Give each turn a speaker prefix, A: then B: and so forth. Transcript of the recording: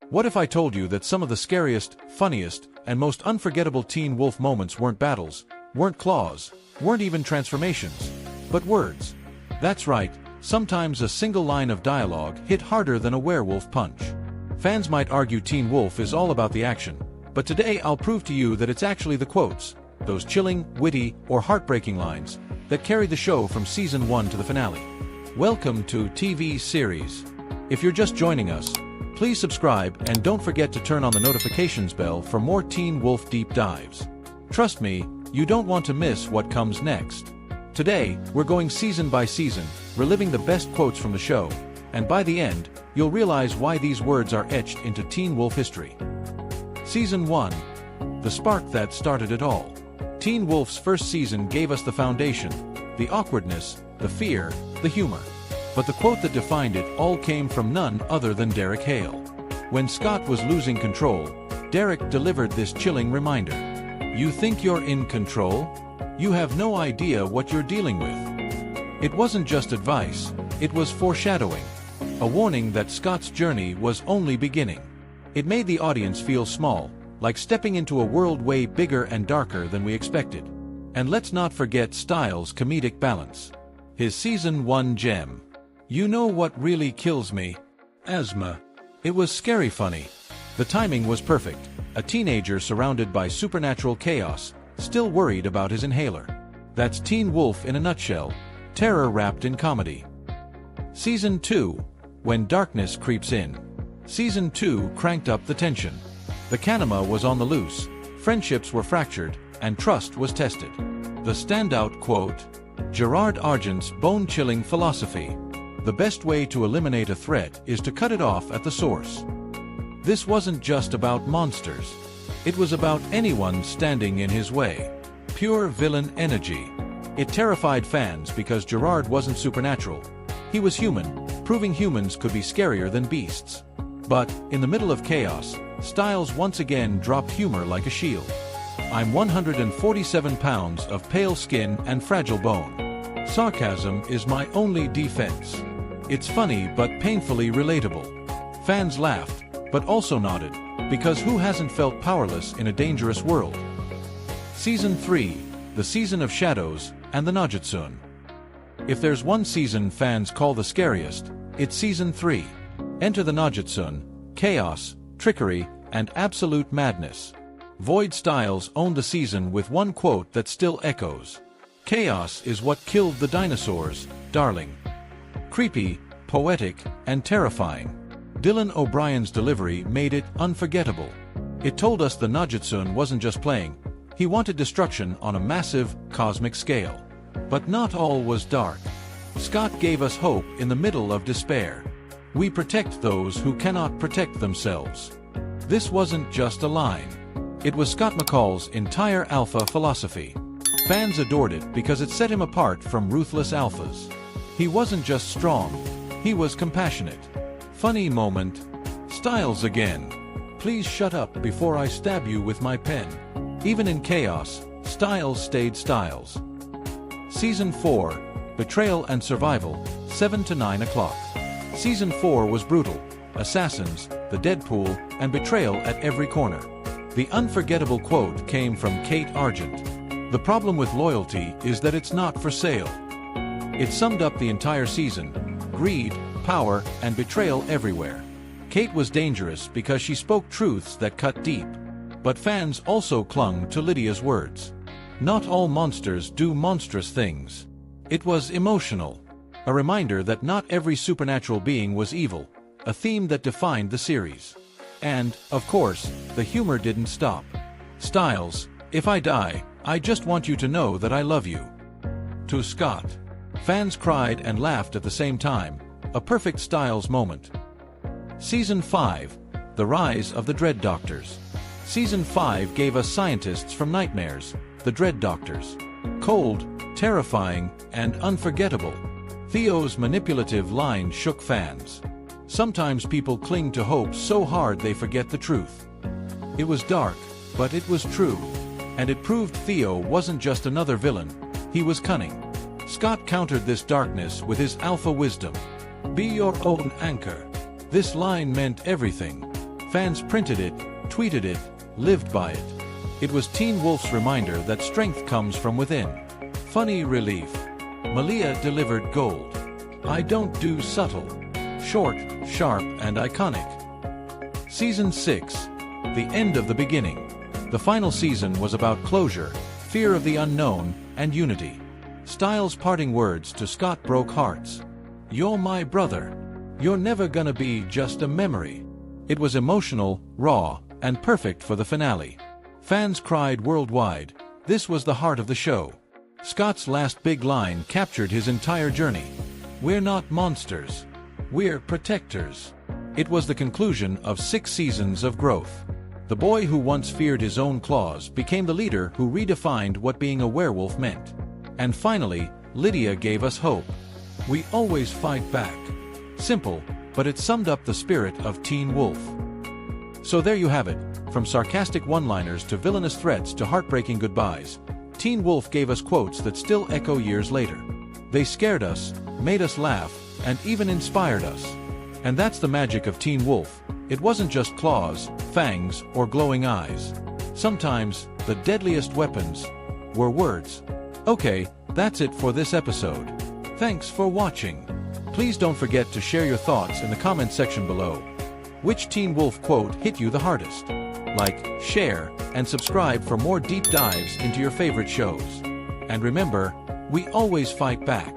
A: What if I told you that some of the scariest, funniest, and most unforgettable Teen Wolf moments weren't battles, weren't claws, weren't even transformations, but words? That's right, sometimes a single line of dialogue hit harder than a werewolf punch. Fans might argue Teen Wolf is all about the action, but today I'll prove to you that it's actually the quotes, those chilling, witty, or heartbreaking lines, that carried the show from Season 1 to the finale. Welcome to TV Series. If you're just joining us, please subscribe and don't forget to turn on the notifications bell for more Teen Wolf deep dives. Trust me, you don't want to miss what comes next. Today, we're going season by season, reliving the best quotes from the show, and by the end, you'll realize why these words are etched into Teen Wolf history. Season 1. The spark that started it all. Teen Wolf's first season gave us the foundation, the awkwardness, the fear, the humor. But the quote that defined it all came from none other than Derek Hale. When Scott was losing control, Derek delivered this chilling reminder. You think you're in control? You have no idea what you're dealing with. It wasn't just advice, it was foreshadowing. A warning that Scott's journey was only beginning. It made the audience feel small, like stepping into a world way bigger and darker than we expected. And let's not forget Stiles' comedic balance. His Season 1 gem. You know what really kills me? Asthma. It was scary funny. The timing was perfect. A teenager surrounded by supernatural chaos, still worried about his inhaler. That's Teen Wolf in a nutshell, terror wrapped in comedy. Season 2. When darkness creeps in. Season 2 cranked up the tension. The Kanama was on the loose, friendships were fractured, and trust was tested. The standout quote? Gerard Argent's bone-chilling philosophy. The best way to eliminate a threat is to cut it off at the source. This wasn't just about monsters. It was about anyone standing in his way. Pure villain energy. It terrified fans because Gerard wasn't supernatural. He was human, proving humans could be scarier than beasts. But, in the middle of chaos, Stiles once again dropped humor like a shield. I'm 147 pounds of pale skin and fragile bone. Sarcasm is my only defense. It's funny but painfully relatable. Fans laughed, but also nodded, because who hasn't felt powerless in a dangerous world? Season 3, the season of shadows, and the Najutsun. If there's one season fans call the scariest, it's Season 3. Enter the Najutsun, chaos, trickery, and absolute madness. Void Stiles owned the season with one quote that still echoes. Chaos is what killed the dinosaurs, darling. Creepy, poetic, and terrifying. Dylan O'Brien's delivery made it unforgettable. It told us the Najutsun wasn't just playing, he wanted destruction on a massive, cosmic scale. But not all was dark. Scott gave us hope in the middle of despair. We protect those who cannot protect themselves. This wasn't just a line. It was Scott McCall's entire alpha philosophy. Fans adored it because it set him apart from ruthless alphas. He wasn't just strong, he was compassionate. Funny moment. Stiles again. Please shut up before I stab you with my pen. Even in chaos, Stiles stayed Stiles. Season 4. Betrayal and Survival, 7 to 9 o'clock. Season 4 was brutal. Assassins, the Deadpool, and betrayal at every corner. The unforgettable quote came from Kate Argent. The problem with loyalty is that it's not for sale. It summed up the entire season. Greed, power, and betrayal everywhere. Kate was dangerous because she spoke truths that cut deep. But fans also clung to Lydia's words. Not all monsters do monstrous things. It was emotional. A reminder that not every supernatural being was evil, a theme that defined the series. And, of course, the humor didn't stop. Stiles, if I die, I just want you to know that I love you. To Scott. Fans cried and laughed at the same time, a perfect Stiles moment. Season 5. The Rise of the Dread Doctors. Season 5 gave us scientists from nightmares, the Dread Doctors. Cold, terrifying, and unforgettable. Theo's manipulative line shook fans. Sometimes people cling to hope so hard they forget the truth. It was dark, but it was true. And it proved Theo wasn't just another villain, he was cunning. Scott countered this darkness with his alpha wisdom. Be your own anchor. This line meant everything. Fans printed it, tweeted it, lived by it. It was Teen Wolf's reminder that strength comes from within. Funny relief. Malia delivered gold. I don't do subtle. Short, sharp, and iconic. Season 6. The end of the beginning. The final season was about closure, fear of the unknown, and unity. Stiles' parting words to Scott broke hearts. "You're my brother. You're never gonna be just a memory." It was emotional, raw, and perfect for the finale. Fans cried worldwide. This was the heart of the show. Scott's last big line captured his entire journey. "We're not monsters. We're protectors." It was the conclusion of 6 seasons of growth. The boy who once feared his own claws became the leader who redefined what being a werewolf meant. And finally, Lydia gave us hope. "We always fight back." Simple, but it summed up the spirit of Teen Wolf. So there you have it. From sarcastic one-liners to villainous threats to heartbreaking goodbyes, Teen Wolf gave us quotes that still echo years later. They scared us, made us laugh, and even inspired us. And that's the magic of Teen Wolf. It wasn't just claws, fangs, or glowing eyes. Sometimes, the deadliest weapons were words. Okay, that's it for this episode. Thanks for watching. Please don't forget to share your thoughts in the comment section below. Which Teen Wolf quote hit you the hardest? Like, share, and subscribe for more deep dives into your favorite shows. And remember, we always fight back.